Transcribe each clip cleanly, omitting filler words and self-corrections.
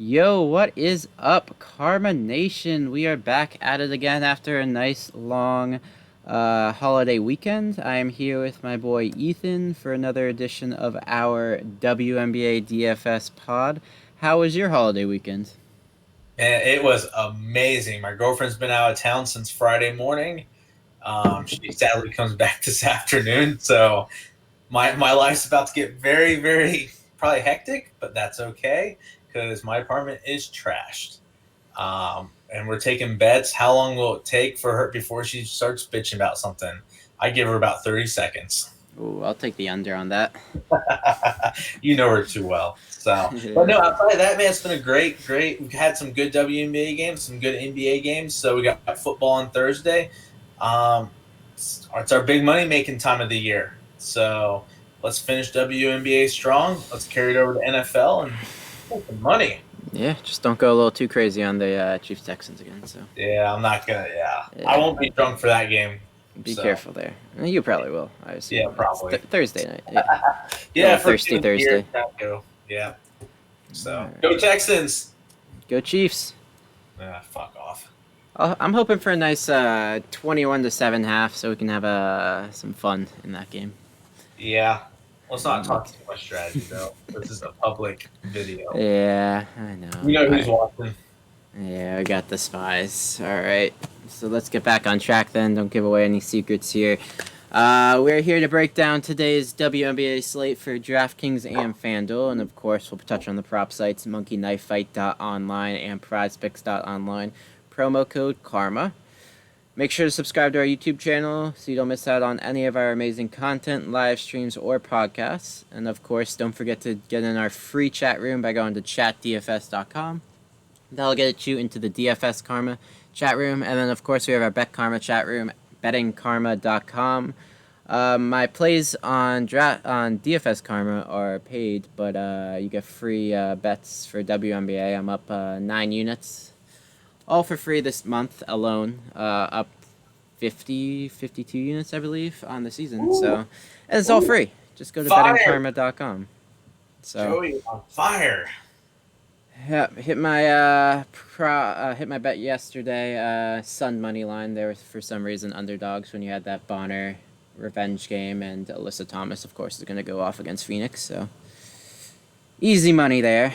Yo, what is up, Karma Nation? We are back at it again after a nice long holiday weekend. I am here with my boy Ethan for another edition of our WNBA DFS pod. How was your holiday weekend? And it was amazing. My girlfriend's been out of town since Friday morning. She sadly comes back this afternoon, so my life's about to get very, very probably hectic, but that's okay because my apartment is trashed. And we're taking bets. How long will it take for her before she starts bitching about something? I give her about 30 seconds. Ooh, I'll take the under on that. You know her too well. So, but no, outside of that, man, it's been a great. We've had some good WNBA games, some good NBA games. So we got football on Thursday. It's our big money making time of the year. So let's finish WNBA strong. Let's carry it over to NFL and make some money. Yeah, just don't go a little too crazy on the Chiefs Texans again. So Yeah, I'm not gonna. Yeah, I yeah, won't be drunk for that game. be So careful there. You probably will. I yeah, assume it's probably. Thursday night. Yeah, Yeah, little for thirsty being here, Thursday. go. Yeah. All So go right, Texans. go Chiefs. Fuck off. I'm hoping for a nice 21-7 half, so we can have some fun in that game. Yeah. Let's not Like, talk too much strategy though. This is a public video. yeah, I know. We know All who's right. watching. Yeah, I got the spies. All right. So let's get back on track then. Don't give away any secrets here. We're here to break down today's WNBA slate for DraftKings and FanDuel, and of course, we'll touch on the prop sites monkeyknifefight.online and prizepicks.online. Promo code KARMA. Make sure to subscribe to our YouTube channel so you don't miss out on any of our amazing content, live streams, or podcasts. And of course, don't forget to get in our free chat room by going to chatdfs.com. That'll get you into the DFS Karma chat room. And then, of course, we have our Bet Karma chat room, bettingkarma.com. My plays on DFS Karma are paid, but you get free bets for WNBA. I'm up 9 units, all for free this month alone. Up 52 units, I believe, on the season. So, Ooh, and it's all ooh, free. Just go to fire. bettingkarma.com. So, Joey on fire. yeah, hit my bet yesterday. Sun money line. There was for some reason underdogs when you had that Bonner revenge game, and Alyssa Thomas, of course, is going to go off against Phoenix. So easy money there.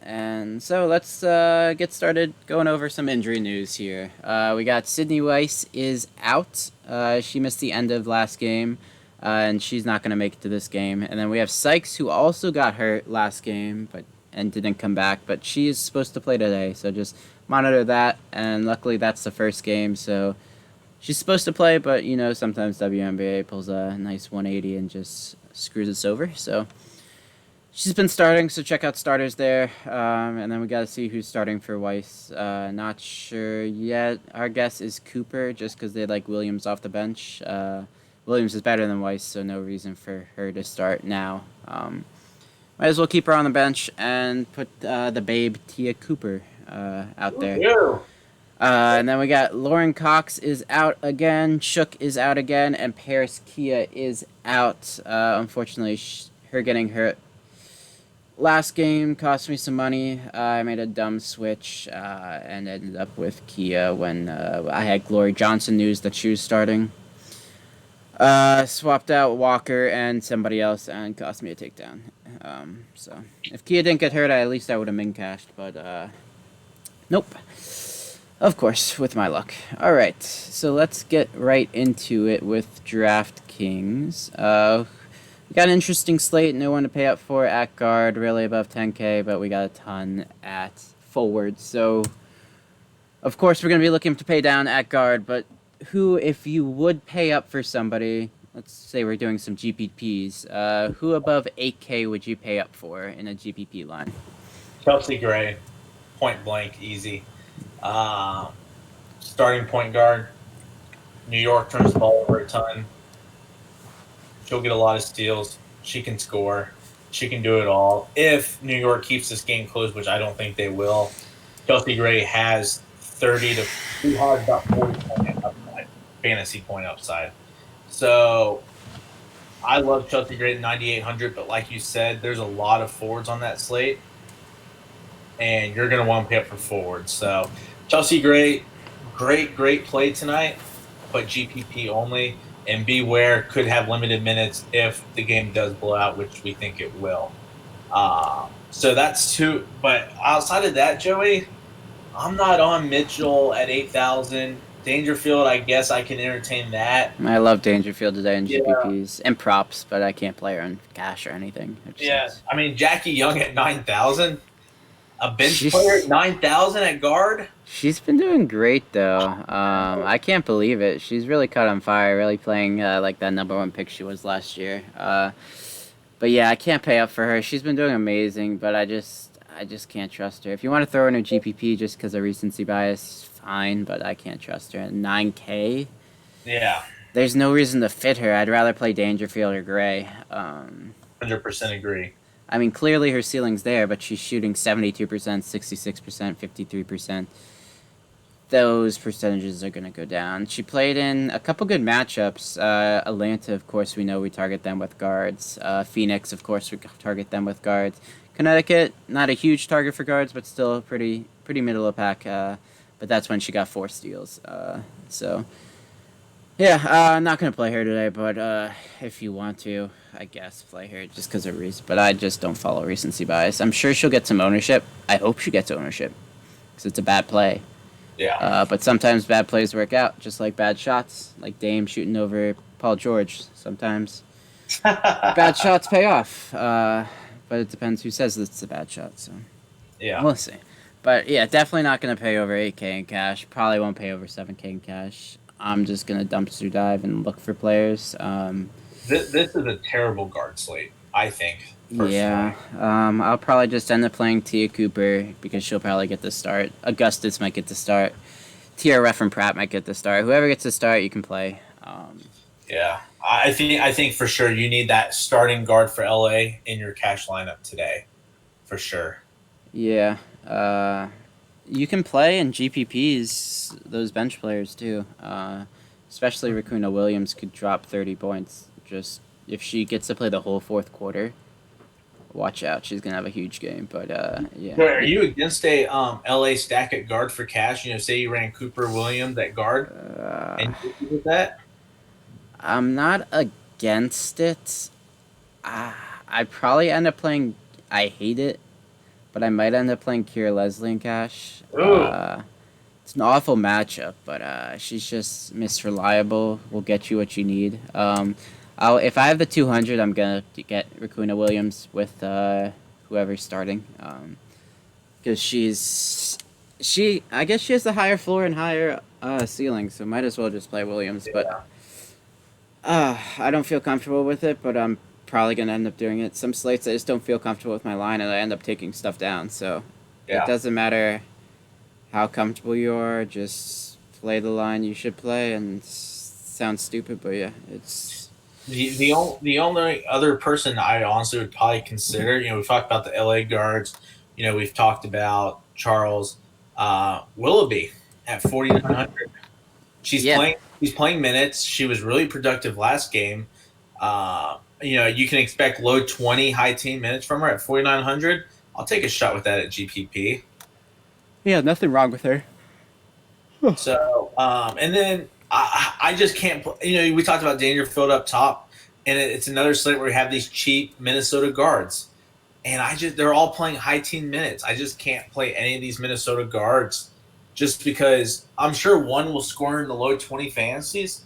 And so let's get started going over some injury news here. We got Sydney Weiss is out. She missed the end of last game, and she's not going to make it to this game. And then we have Sykes, who also got hurt last game, and didn't come back, but she is supposed to play today. So just monitor that. And luckily, that's the first game, so she's supposed to play. But sometimes WNBA pulls a nice 180 and just screws us over. So she's been starting, so check out starters there. And then we got to see who's starting for Weiss. Not sure yet. Our guess is Cooper, just because they like Williams off the bench. Williams is better than Weiss, so no reason for her to start now. Might as well keep her on the bench and put the babe Tia Cooper out there. Ooh, And then we got Lauren Cox is out again, Shook is out again, and Paris Kia is out. Unfortunately, her getting hurt last game cost me some money. I made a dumb switch and ended up with Kia when I had Glory Johnson news that she was starting. Swapped out Walker and somebody else and cost me a takedown. So if Kia didn't get hurt, at least I would have min cashed, but nope. Of course, with my luck. All right, so let's get right into it with DraftKings. We got an interesting slate. No one to pay up for at guard, really above 10K, but we got a ton at forward. So, of course, we're going to be looking to pay down at guard, but who, if you would pay up for somebody, let's say we're doing some GPPs, who above 8K would you pay up for in a GPP line? Chelsea Gray, point blank, easy. Starting point guard. New York turns the ball over a ton. She'll get a lot of steals. She can score. She can do it all. If New York keeps this game close, which I don't think they will, Chelsea Gray has 30 to 200, about 40 point upside, fantasy point upside. So I love Chelsea Gray at 9,800, but like you said, there's a lot of forwards on that slate. and you're going to want to pay up for forwards. So Chelsea, great play tonight, but GPP only. And beware, could have limited minutes if the game does blow out, which we think it will. So that's two. But outside of that, Joey, I'm not on Mitchell at 8,000. Dangerfield, I guess I can entertain that. I love Dangerfield today in Yeah, GPPs and props, but I can't play her on cash or anything. Which yeah. sucks. I mean, Jackie Young at 9,000. A bench player at She's 9,000 at guard. she's been doing great though. I can't believe it. She's really caught on fire. Really playing like that #1 pick she was last year. But yeah, I can't pay up for her. She's been doing amazing, but I just can't trust her. If you want to throw her in a GPP just because of recency bias, fine, but I can't trust her. At 9K, Yeah, there's no reason to fit her. I'd rather play Dangerfield or Gray. 100% agree. I mean, clearly her ceiling's there, but she's shooting 72%, 66%, 53%. Those percentages are going to go down. She played in a couple good matchups. Atlanta, of course, we know we target them with guards. Phoenix, of course, we target them with guards. Connecticut, not a huge target for guards, but still pretty middle of pack. But that's when she got 4 steals. So, yeah, I'm not going to play her today, but if you want to, I guess play her just because of reason. But I just don't follow recency bias. I'm sure she'll get some ownership. I hope she gets ownership because it's a bad play. Yeah. But sometimes bad plays work out, just like bad shots, like Dame shooting over Paul George. Sometimes bad shots pay off, but it depends who says it's a bad shot. So Yeah. we'll see. But yeah, definitely not gonna pay over 8K in cash. Probably won't pay over 7K in cash. I'm just gonna dumpster dive and look for players. This is a terrible guard slate, I think. Personally. Yeah, I'll probably just end up playing Tia Cooper because she'll probably get the start. Augustus might get the start. TRF and Pratt might get the start. Whoever gets the start, you can play. Yeah. I think for sure you need that starting guard for LA in your cash lineup today. For sure. Yeah, you can play in GPPs those bench players too. Especially Racuna Williams could drop 30 points just if she gets to play the whole fourth quarter. Watch out, she's gonna have a huge game. But yeah. So are you against a LA stack at guard for cash? Say you ran Cooper Williams at guard and you did that? I'm not against it. I'd probably end up playing. I hate it, but I might end up playing Kira Leslie in cash. Ooh. It's an awful matchup, but she's just misreliable. Will get you what you need. If I have the 200, I'm gonna get Racuna Williams with whoever's starting, because I guess she has the higher floor and higher ceiling, so might as well just play Williams. But I don't feel comfortable with it, but I'm probably gonna end up doing it. Some slates I just don't feel comfortable with my line, and I end up taking stuff down. So it doesn't matter how comfortable you are, just play the line you should play. And sounds stupid, but yeah, it's. The only other person I honestly would probably consider, we've talked about the LA guards, we've talked about Charles Willoughby at 4,900. She's playing minutes. She was really productive last game. You can expect low 20, high teen minutes from her at 4,900. I'll take a shot with that at GPP. Yeah, nothing wrong with her. So, and then I just can't. We talked about Dangerfield up top, and it's another slate where we have these cheap Minnesota guards, and they're all playing high teen minutes. I just can't play any of these Minnesota guards, just because I'm sure one will score in the low 20 fantasies,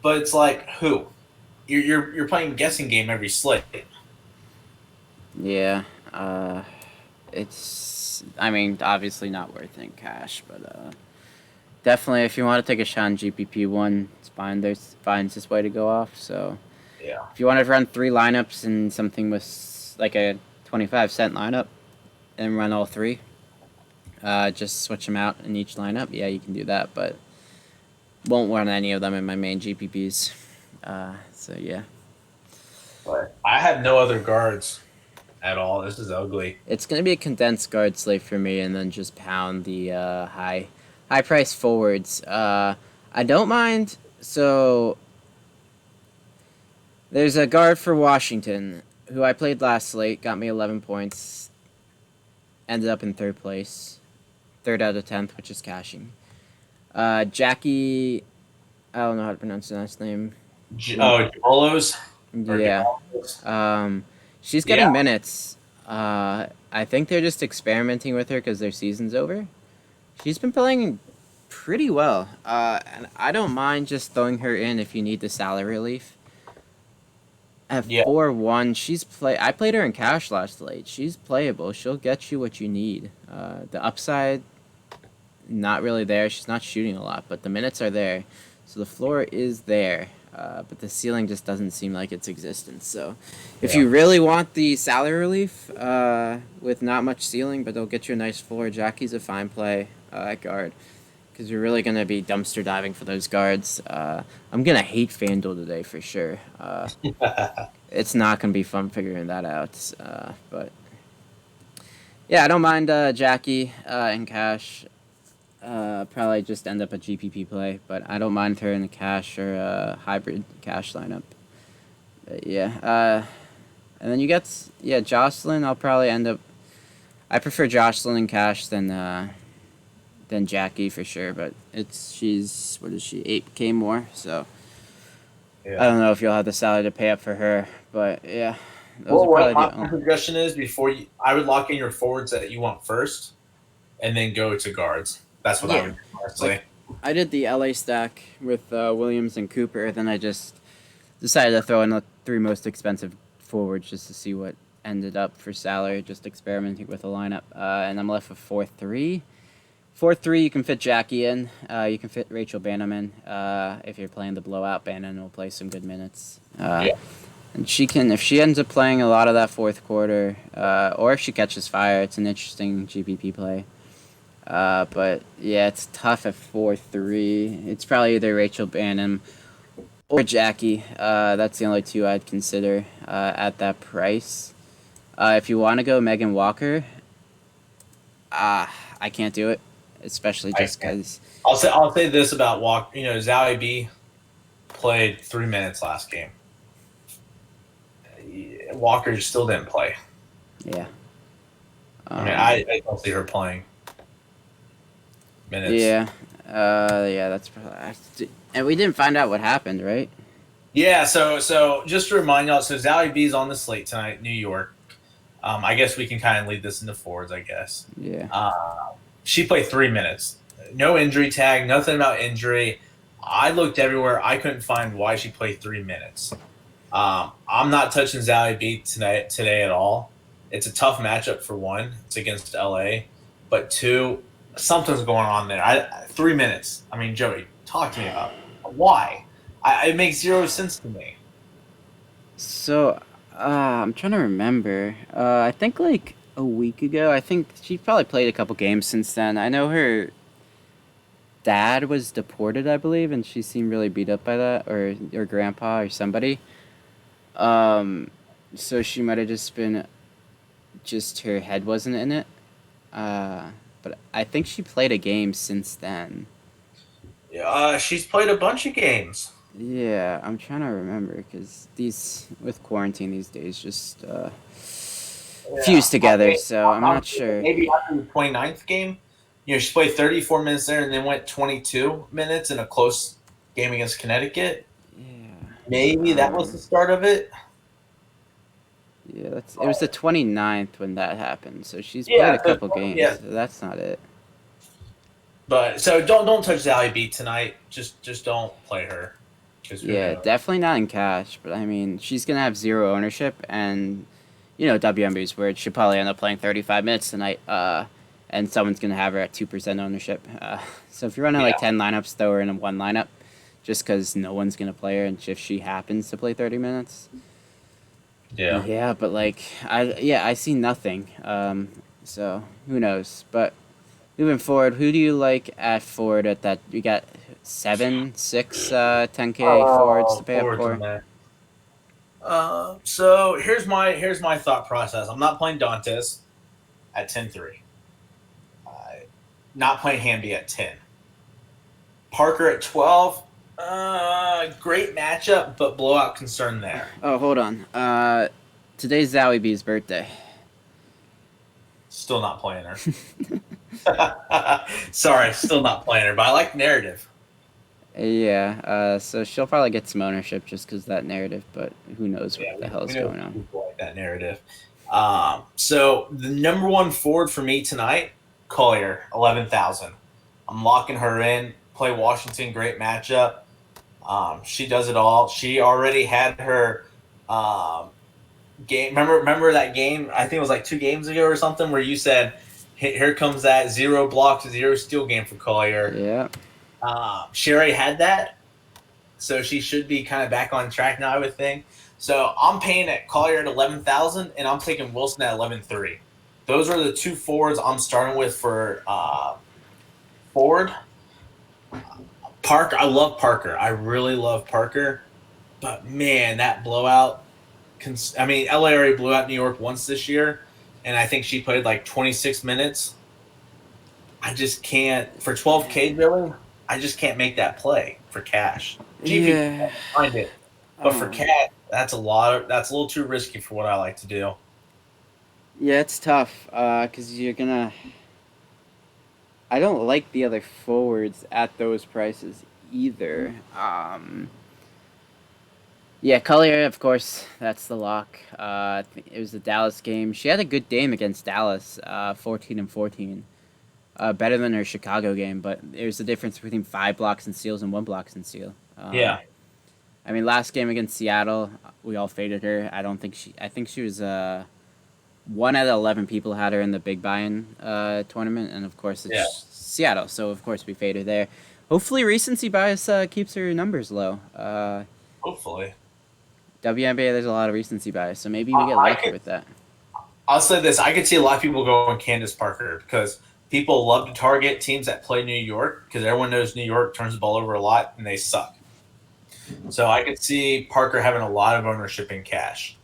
but it's like who? You're playing guessing game every slate. Yeah, it's. I mean, obviously not worth it in cash, but definitely if you want to take a shot on GPP one, it's fine. Finds this way to go off. So Yeah. if you want to run 3 lineups and something with like a 25-cent lineup, and run all 3, just switch them out in each lineup. Yeah, you can do that, but won't run any of them in my main GPPs. So yeah. But I have no other guards at all. This is ugly. It's gonna be a condensed guard slate for me, and then just pound the high price forwards. I don't mind. So there's a guard for Washington who I played last slate, got me 11 points. ended up in third place, third out of 10th, which is cashing. Jackie, I don't know how to pronounce the last name. Jolos or Yeah. Jolos. She's Yeah, getting minutes. I think they're just experimenting with her because their season's over. She's been playing pretty well. And I don't mind just throwing her in if you need the salary relief. At yeah, 4-1, I played her in cash last late. She's playable. She'll get you what you need. The upside, not really there. She's not shooting a lot, but the minutes are there. So the floor is there. But the ceiling just doesn't seem like it's existence. So if yeah. you really want the salary relief with not much ceiling, but they'll get you a nice floor, Jackie's a fine play at guard. Because you're really going to be dumpster diving for those guards. I'm going to hate FanDuel today for sure. It's not going to be fun figuring that out. But yeah, I don't mind Jackie in cash. Probably just end up a GPP play, but I don't mind her in the cash or hybrid cash lineup. But yeah, and then you get Jocelyn. I'll probably end up. I prefer Jocelyn in cash than Jackie for sure, but she's what is she 8K more, so Yeah. I don't know if you'll have the salary to pay up for her, but yeah, those Well, are what probably the my only. suggestion is I would lock in your forwards that you want first, and then go to guards. That's what I Yeah, would do, honestly. I did the LA stack with Williams and Cooper, then I just decided to throw in the three most expensive forwards just to see what ended up for salary, just experimenting with a lineup, and I'm left with 4-3. 4-3, you can fit Jackie in. You can fit Rachel Bannerman. If you're playing the blowout, Bannon will play some good minutes. Yeah. And if she ends up playing a lot of that fourth quarter, or if she catches fire, it's an interesting GPP play. But yeah, it's tough at 4-3. It's probably either Rachel Bannon or Jackie. That's the only two I'd consider at that price. If you want to go Megan Walker, I can't do it, especially I just because. I'll say this about Walk. Zowie B played 3 minutes last game. Walker still didn't play. Yeah. I don't see her playing minutes. Yeah. Yeah, that's probably. And we didn't find out what happened, right? Yeah. So just to remind y'all, so Zowie B is on the slate tonight, New York. I guess we can kind of lead this into forwards. I guess. Yeah. She played 3 minutes. No injury tag. Nothing about injury. I looked everywhere. I couldn't find why she played 3 minutes. I'm not touching Zowie B today at all. It's a tough matchup for one. It's against LA, but two, something's going on there. 3 minutes. I mean, Joey, talk to me about why. It makes zero sense to me. So, I'm trying to remember. I think like a week ago. I think she probably played a couple games since then. I know her dad was deported, I believe, and she seemed really beat up by that, or grandpa or somebody. Um, so she might have just her head wasn't in it. But I think she played a game since then. She's played a bunch of games. Yeah, I'm trying to remember because with quarantine these days just Yeah. fused together. So I'm not sure. Maybe after the 29th game, she played 34 minutes there and then went 22 minutes in a close game against Connecticut. Yeah. Maybe that was the start of it. Yeah, it was the 29th when that happened. So she's played a couple games. Yeah. So that's not it. But so don't touch Zowie B tonight. Just don't play her. Yeah, definitely not in cash. But I mean, she's gonna have zero ownership, and WNB is weird. She'll probably end up playing 35 minutes tonight. And someone's gonna have her at 2% ownership. So if you're running like 10 lineups, throw her in one lineup, just because no one's gonna play her, and if she happens to play 30 minutes. Yeah. Yeah, but I see nothing. So who knows? But moving forward, who do you like at forward at that? You got 7, 6, 10K forwards to pay up for. So here's my thought process. I'm not playing Dantes at 10-3. Not playing Hamby at 10. Parker at 12. Great matchup, but blowout concern there. Oh, hold on. Today's Zowie B's birthday. Still not playing her. Sorry, still not playing her, but I like narrative. Yeah, so she'll probably get some ownership just because of that narrative, but who knows what Yeah, the hell we is know going on. people like that narrative. So the number one forward for me tonight, Collier, 11,000. I'm locking her in. Play Washington, great matchup. She does it all. She already had her game. Remember that game? I think it was like 2 games ago or something, where you said, "Here comes that 0 block to 0 steal game for Collier." Yeah. She already had that, so she should be kind of back on track now, I would think. So I'm paying at Collier at 11,000, and I'm taking Wilson at 11,300. Those are the two forwards I'm starting with for forward. Parker, I love Parker. I really love Parker, but man, that blowout. I mean, LA already blew out New York once this year, and I think she played like 26 minutes. I just can't for 12K really. I just can't make that play for cash. GP Yeah. find it, but for cash, that's a lot. That's a little too risky for what I like to do. Yeah, it's tough, because you're gonna. I don't like the other forwards at those prices either. Yeah, Collier, of course, that's the lock. It was the Dallas game. She had a good game against Dallas, 14 and 14. Better than her Chicago game, but there's a difference between 5 blocks and steals and 1 blocks and steal. Yeah, I mean, last game against Seattle, we all faded her. I don't think she. I think she was 1 out of 11 people had her in the big buy-in tournament, and of course it's Seattle, so of course we fade her there. Hopefully, recency bias keeps her numbers low. hopefully. WNBA, there's a lot of recency bias, so maybe we get lucky with that. I'll say this: I could see a lot of people going Candace Parker because people love to target teams that play New York because everyone knows New York turns the ball over a lot and they suck. So I could see Parker having a lot of ownership in cash.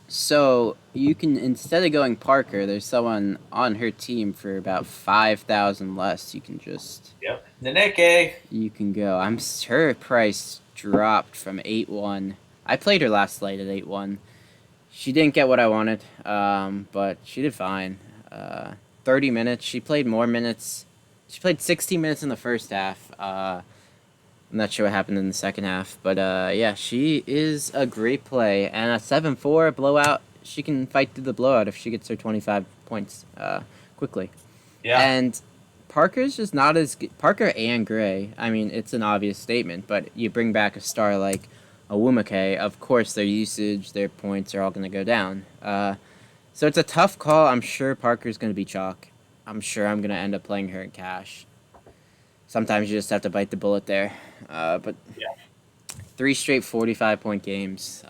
So you can, instead of going Parker, there's someone on her team for about 5,000 less. You can just Naneke. You can go. Her price dropped from 8-1. I played her last night at 8-1. She didn't get what I wanted, but she did fine. 30 minutes. She played more minutes. She played 60 minutes in the first half. I'm not sure what happened in the second half, but yeah, she is a great play. And a 7-4 blowout, she can fight through the blowout if she gets her 25 points quickly. Yeah. And Parker's just not as good. Parker and Gray, I mean, it's an obvious statement, but you bring back a star like Wnba, of course their usage, their points are all going to go down. So it's a tough call. I'm sure Parker's going to be chalk. I'm sure I'm going to end up playing her in cash. Sometimes you just have to bite the bullet there. But 3 straight 45-point games.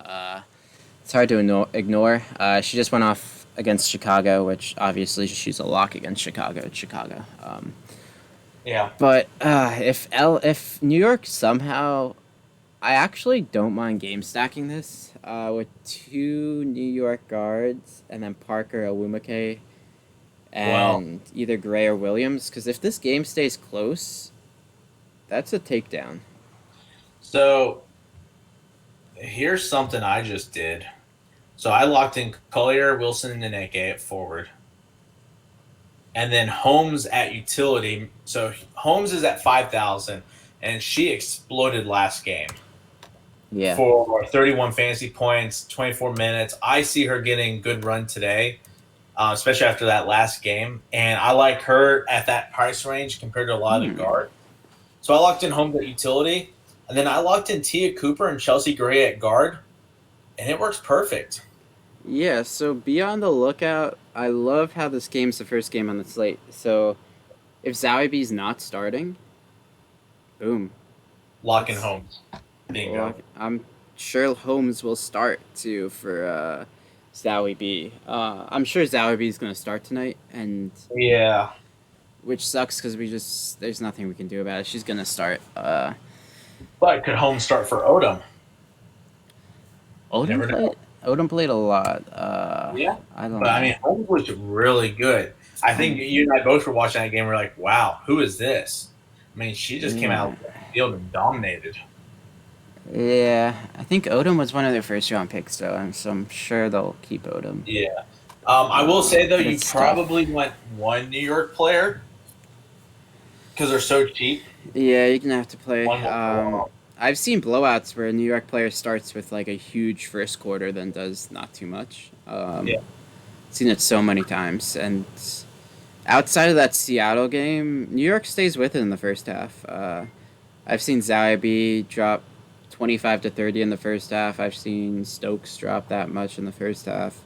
It's hard to ignore. She just went off against Chicago, which obviously she's a lock against Chicago. It's Chicago. But if New York somehow, I actually don't mind game stacking this with 2 New York guards and then Parker, Wnba, and either Gray or Williams, because if this game stays close, that's a takedown. So here's something I just did. So I locked in Collier, Wilson, and Naneke at forward. And then Holmes at utility. So Holmes is at 5,000, and she exploded last game. Yeah. For 31 fantasy points, 24 minutes. I see her getting good run today. Especially after that last game. And I like her at that price range compared to a lot of the guard. So I locked in Holmes at utility. And then I locked in Tia Cooper and Chelsea Gray at guard. And it works perfect. Yeah, so be on the lookout. I love how this game's the first game on the slate. So if Wnba's not starting, boom. Lock in Holmes. Bingo. I'm sure Holmes will start, too, for Wnba. I'm sure Wnba's going to start tonight, and yeah, which sucks because there's nothing we can do about it. She's going to start. But could Holmes start for Odom? Odom played a lot. Yeah, I don't know. But I mean, Holmes was really good. I think you and I both were watching that game. We're like, wow, who is this? I mean, she just came out of the field and dominated. Yeah, I think Odom was one of their first round picks, though, so I'm sure they'll keep Odom. Yeah. I will say though, But you it's tough. probably want one New York player because they're so cheap. Yeah, you're gonna have to play. One will go off. I've seen blowouts where a New York player starts with like a huge first quarter, then does not too much. Yeah, Seen it so many times, and outside of that Seattle game, New York stays with it in the first half. I've seen Wnba drop 25 to 30 in the first half. I've seen Stokes drop that much in the first half.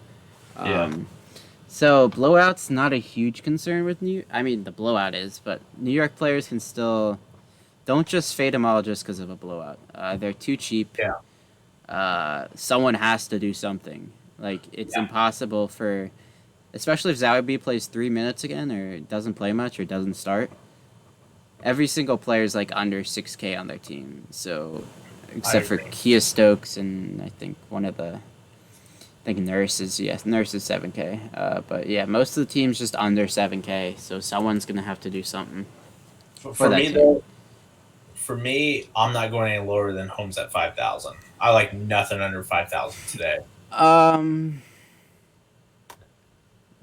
yeah, Um, so blowout's not a huge concern with New. I mean, the blowout is, but New York players can still don't just fade them all just because of a blowout. They're too cheap. yeah, Someone has to do something. Like it's yeah. impossible for, especially if Wnba plays 3 minutes again or doesn't play much or doesn't start. Every single player is like under 6K on their team. So, I except for agree. Kia Stokes and I think one of the, I think Nurse is, yes, Nurse is 7K. But yeah, most of the team's just under 7K. So someone's gonna have to do something for For that me team. though, for me, I'm not going any lower than Holmes at 5,000. I like nothing under 5,000 today. Um,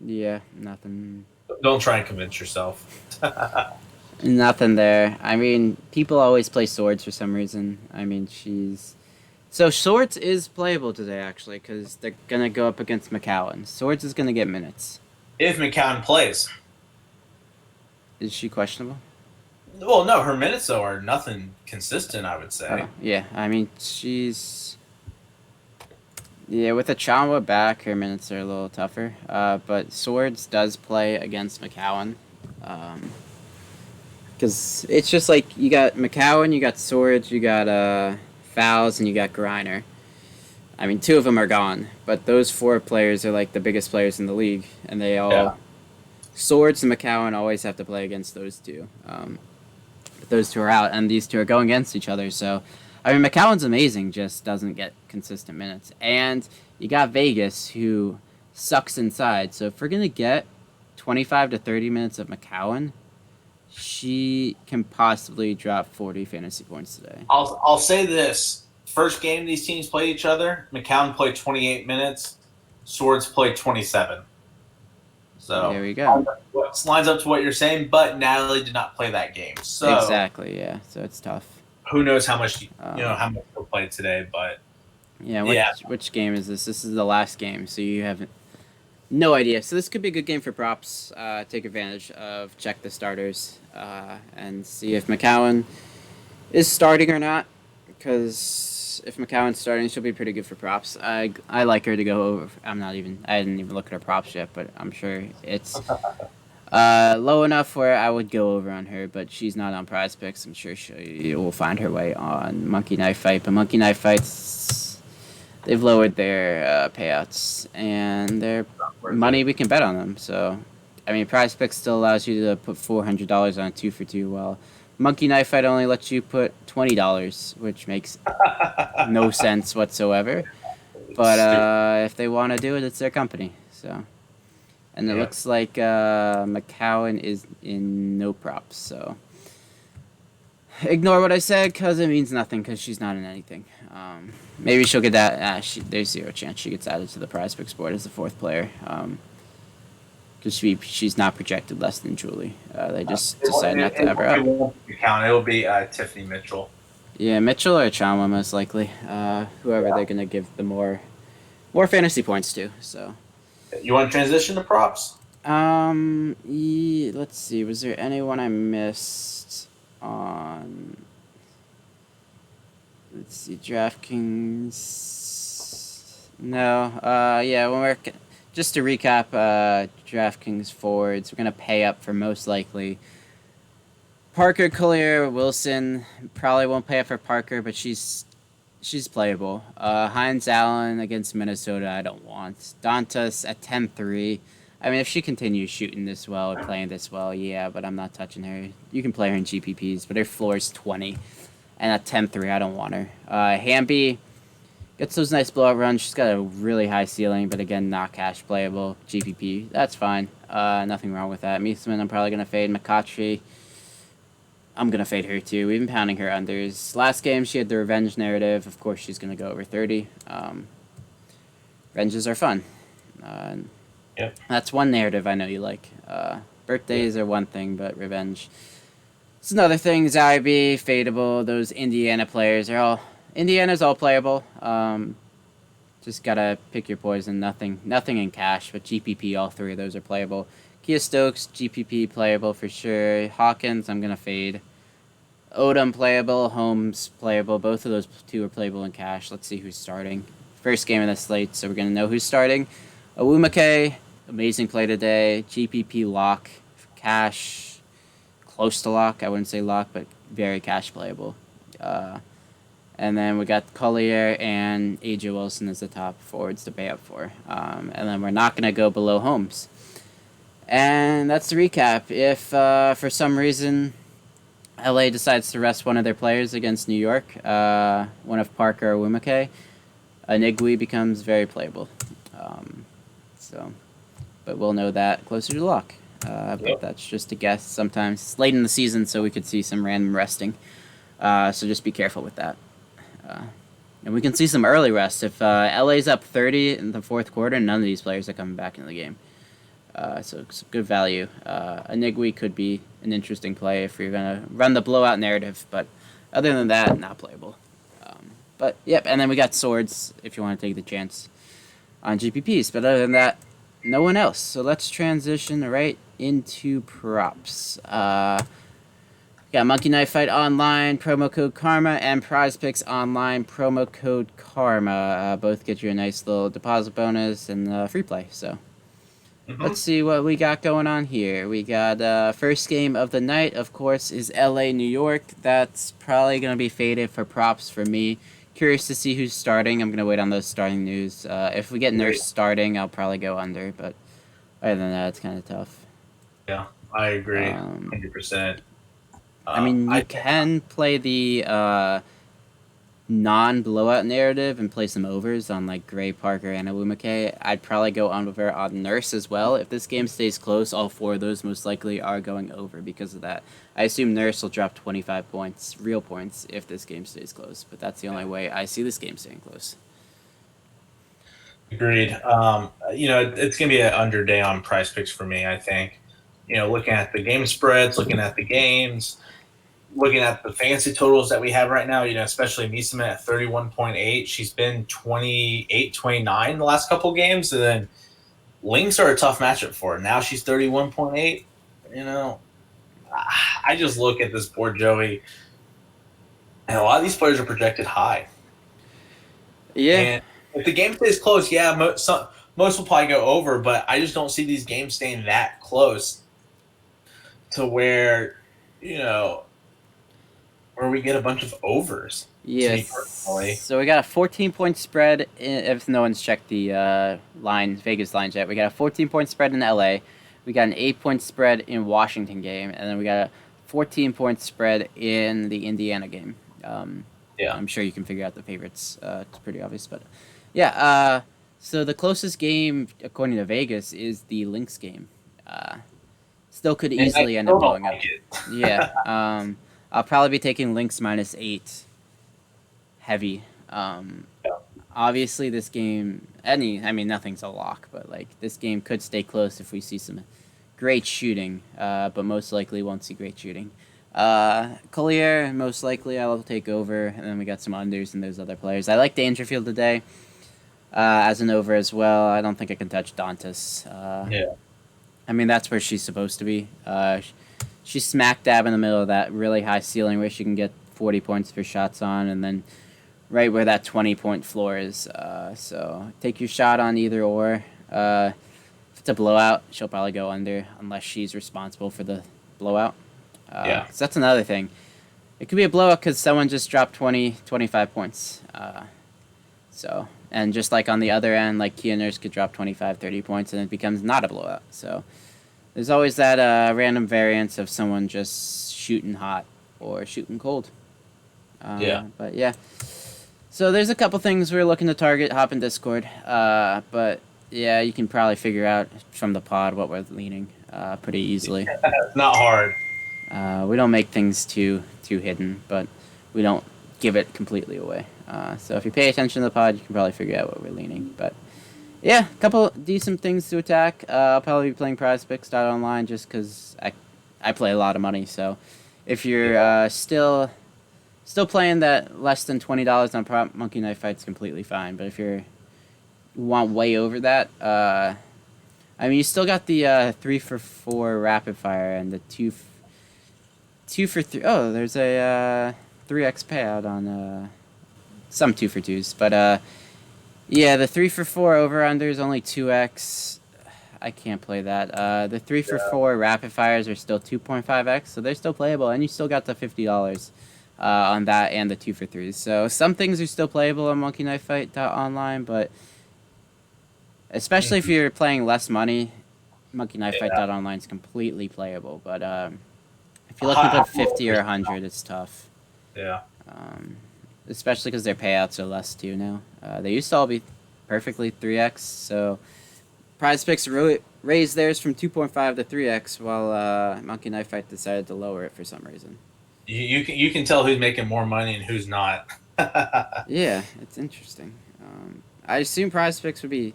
yeah, nothing, Don't try and convince yourself. nothing there. I mean, people always play swords for some reason. I mean, so Swords is playable today actually because they're gonna go up against McCowan. Swords is gonna get minutes. If McCown plays, Is she questionable? well, no, her minutes though are nothing consistent. I would say. Oh, yeah. I mean, she's yeah with a Chanwa back, her minutes are a little tougher. But Swords does play against McCowan. Because it's just like you got McCowan, you got Swords, you got Fouls, and you got Griner. I mean, two of them are gone, but those four players are like the biggest players in the league, and they Yeah, all Swords and McCowan always have to play against those two. But those two are out, and these two are going against each other. So, I mean, McCowan's amazing, just doesn't get consistent minutes. And you got Vegas, who sucks inside. So if we're gonna get 25 to 30 minutes of McCowan, she can possibly drop 40 fantasy points today. I'll say this: first game these teams played each other, McCown played 28 minutes, Swords played 27. So There we go. lines up to what you're saying, but Natalie did not play that game. So Exactly, yeah. So it's tough. who knows how much Um, how much he'll play today? But yeah, yeah, which game is this? This is the last game, so you have no idea. So this could be a good game for props. Take advantage of check the starters and see if McCowan is starting or not. Because if McCowan's starting, she'll be pretty good for props. I like her to go over. I didn't even look at her props yet, but I'm sure it's low enough where I would go over on her. But she's not on Prize Picks. I'm sure she will find her way on Monkey Knife Fight. But Monkey Knife Fights, they've lowered their payouts and their money we can bet on them. So, I mean, Prize Picks still allows you to put $400 on a 2 for 2. While Monkey Knife Fight only lets you put $20, which makes no sense whatsoever. But if they want to do it, it's their company. So, and it yeah. looks like McCowan is in no props. So, ignore what I said because it means nothing because she's not in anything. Maybe she'll get that. There's zero chance she gets added to the Prize Picks board as the fourth player. Because she's not projected less than Julie. They just decide not to have her It up. won't be McCown. It'll be Tiffany Mitchell. Yeah, Mitchell or Chama most likely. Whoever Yeah. they're gonna give the more fantasy points to. So, You want to transition to props? let's see. Was there anyone I missed on? Let's see, DraftKings. No. Yeah. Just to recap, DraftKings forwards. We're gonna pay up for most likely Parker, Collier, Wilson. Probably won't pay up for Parker, but she's playable. Heinz Allen against Minnesota, I don't want. Dantas at 10-3. I mean, if she continues shooting this well or playing this well, yeah, but I'm not touching her. You can play her in GPPs, but her floor is 20. And at 10-3, I don't want her. Hamby gets those nice blowout runs. She's got a really high ceiling, but again, not cash playable. GPP, that's fine. Nothing wrong with that. Meesman, I'm probably going to fade. McCautry, I'm going to fade her too. We've been pounding her unders. Last game, she had the revenge narrative. Of course, she's going to go over 30. Revenges are fun. Yep. That's one narrative I know you like. Birthdays are one thing, but revenge. It's another thing. Zybe, Fadeable, those Indiana players are all Indiana's all playable. Just gotta pick your poison. Nothing in cash, but GPP, all three of those are playable. Kia Stokes, GPP playable for sure. Hawkins, I'm gonna fade. Odom playable, Holmes playable. Both of those two are playable in cash. Let's see who's starting. First game of the slate, so we're gonna know who's starting. Wnba, amazing play today. GPP lock, cash, close to lock. I wouldn't say lock, but very cash playable. And then we got Collier and AJ Wilson as the top forwards to pay up for. And then we're not gonna go below Holmes. And that's the recap. If for some reason LA decides to rest one of their players against New York, one of Parker or Wumake, Anigwe becomes very playable. But we'll know that closer to lock. But that's just a guess. Sometimes it's late in the season, so we could see some random resting. So just be careful with that. And we can see some early rest. If LA's up 30 in the fourth quarter, none of these players are coming back into the game. So it's good value. Anigwe could be an interesting play if you're going to run the blowout narrative, but other than that, not playable. But, yep, and then we got swords if you want to take the chance on GPPs. But other than that, no one else. So let's transition right into props. Got Monkey Knife Fight Online, promo code Karma, and Prize Picks Online, promo code Karma. Both get you a nice little deposit bonus and free play, so... Let's see what we got going on here. We got first game of the night, of course, is LA New York. That's probably going to be faded for props for me. Curious to see who's starting. I'm going to wait on those starting news. If we get Nurse starting, I'll probably go under, but other than that, it's kind of tough. Yeah, I agree 100%. I mean, you can play the non-blowout narrative and play some overs on like Gray, Parker, and Wnba. I'd probably go over on Nurse as well. If this game stays close, all four of those most likely are going over because of that. I assume Nurse will drop 25 points, real points, if this game stays close. But that's the only way I see this game staying close. Agreed. It's going to be an under day on Prize Picks for me, I think. Looking at the game spreads, looking at the games, looking at the fantasy totals that we have right now, especially Misama at 31.8. She's been 28, 29 the last couple games, and then Lynx are a tough matchup for her. Now she's 31.8. I just look at this board, Joey, and a lot of these players are projected high. Yeah. And if the game stays close, yeah, most will probably go over, but I just don't see these games staying that close to where, where we get a bunch of overs. Yes. So we got a 14-point spread. If no one's checked the Vegas lines yet, we got a 14-point spread in LA. We got an 8-point spread in Washington game, and then we got a 14-point spread in the Indiana game. I'm sure you can figure out the favorites. It's pretty obvious, but yeah. So the closest game, according to Vegas, is the Lynx game. Still could easily end up blowing up. Yeah. I'll probably be taking Lynx -8 heavy. Obviously, this game, nothing's a lock, but like this game could stay close if we see some great shooting, but most likely won't see great shooting. Collier, most likely I'll take over, and then we got some unders and those other players. I like Dangerfield today as an over as well. I don't think I can touch Dantas. That's where she's supposed to be. She's smack dab in the middle of that really high ceiling where she can get 40 points for shots on, and then right where that 20-point floor is. So take your shot on either or. If it's a blowout, she'll probably go under unless she's responsible for the blowout. 'Cause that's another thing. It could be a blowout because someone just dropped 20, 25 points. And just like on the other end, like Kia Nurse could drop 25, 30 points, and it becomes not a blowout. So there's always that random variance of someone just shooting hot or shooting cold. But yeah. So there's a couple things we're looking to target. Hop in Discord. But yeah, you can probably figure out from the pod what we're leaning pretty easily. It's not hard. We don't make things too hidden, but we don't give it completely away. So if you pay attention to the pod, you can probably figure out what we're leaning. But Yeah, a couple decent things to attack. I'll probably be playing PrizePicks.online just because I play a lot of money. So if you're Yeah. still playing that less than $20 on prop, Monkey Knife Fight's completely fine. But if you want way over that, I mean, you still got the 3 for 4 rapid fire and the 2 for 3. Oh, there's a 3x payout on some 2 for 2s, but yeah, the 3 for 4 over under is only 2x. I can't play that. The 3 for 4 rapid fires are still 2.5x, so they're still playable, and you still got the $50 on that and the 2 for 3s. So some things are still playable on Monkey Knife Fight online, but especially if Mhm. you're playing less money, Monkey Knife Fight Yeah. online is completely playable. But if you're looking to High put 50 or rollers. 100, it's tough. Yeah. Um, Especially because their payouts are less too now. They used to all be perfectly 3x, so Prize Picks really raised theirs from 2.5 to 3x, while Monkey Knife Fight decided to lower it for some reason. You can tell who's making more money and who's not. Yeah, it's interesting. I assume Prize Picks would be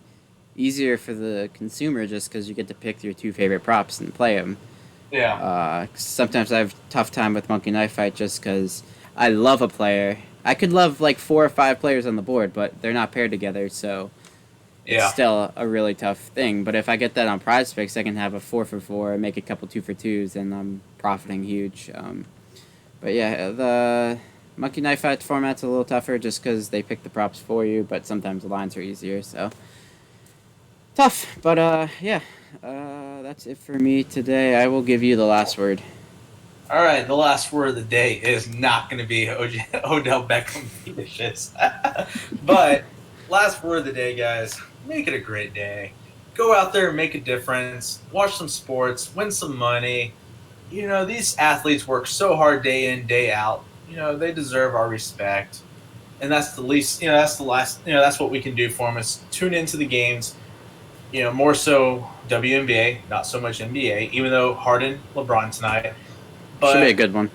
easier for the consumer just because you get to pick your 2 favorite props and play them. Yeah. Sometimes I have a tough time with Monkey Knife Fight just because I love a player. I could love like 4 or 5 players on the board, but they're not paired together, so it's Yeah. still a really tough thing. But if I get that on Prize Picks, I can have a 4 for 4, make a couple 2 for 2s, and I'm profiting huge. But yeah, the Monkey Knife Fight format's a little tougher just because they pick the props for you, but sometimes the lines are easier, so tough. But yeah, that's it for me today. I will give you the last word. All right. The last word of the day is not going to be Odell Beckham fetishes. But last word of the day, guys, make it a great day. Go out there and make a difference. Watch some sports, win some money. These athletes work so hard day in, day out. They deserve our respect. And that's the least, that's the last, that's what we can do for them is tune into the games, more so WNBA, not so much NBA, even though Harden, LeBron tonight. Should be a But good one.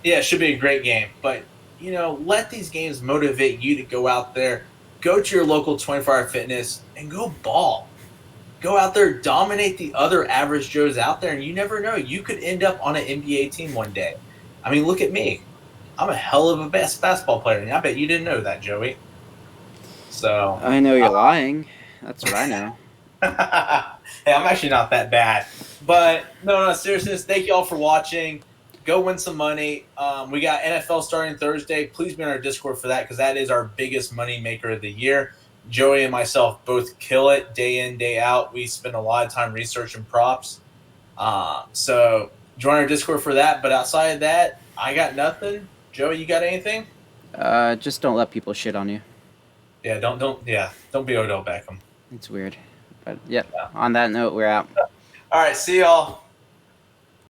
yeah, it should be a great game. But, let these games motivate you to go out there, go to your local 24-hour fitness and go ball. Go out there, dominate the other average Joes out there, and you never know. You could end up on an NBA team one day. I mean, look at me. I'm a hell of a best basketball player, and I bet you didn't know that, Joey. So, I know you're lying. That's what I know. hey, I'm actually not that bad. But no, seriously, thank you all for watching. Go win some money. We got NFL starting Thursday. Please be on our Discord for that because that is our biggest money maker of the year. Joey and myself both kill it day in, day out. We spend a lot of time researching props. So join our Discord for that. But outside of that, I got nothing. Joey, you got anything? Just don't let people shit on you. Yeah, don't be Odell Beckham. It's weird. But yep. Yeah. On that note, we're out. All right, see y'all.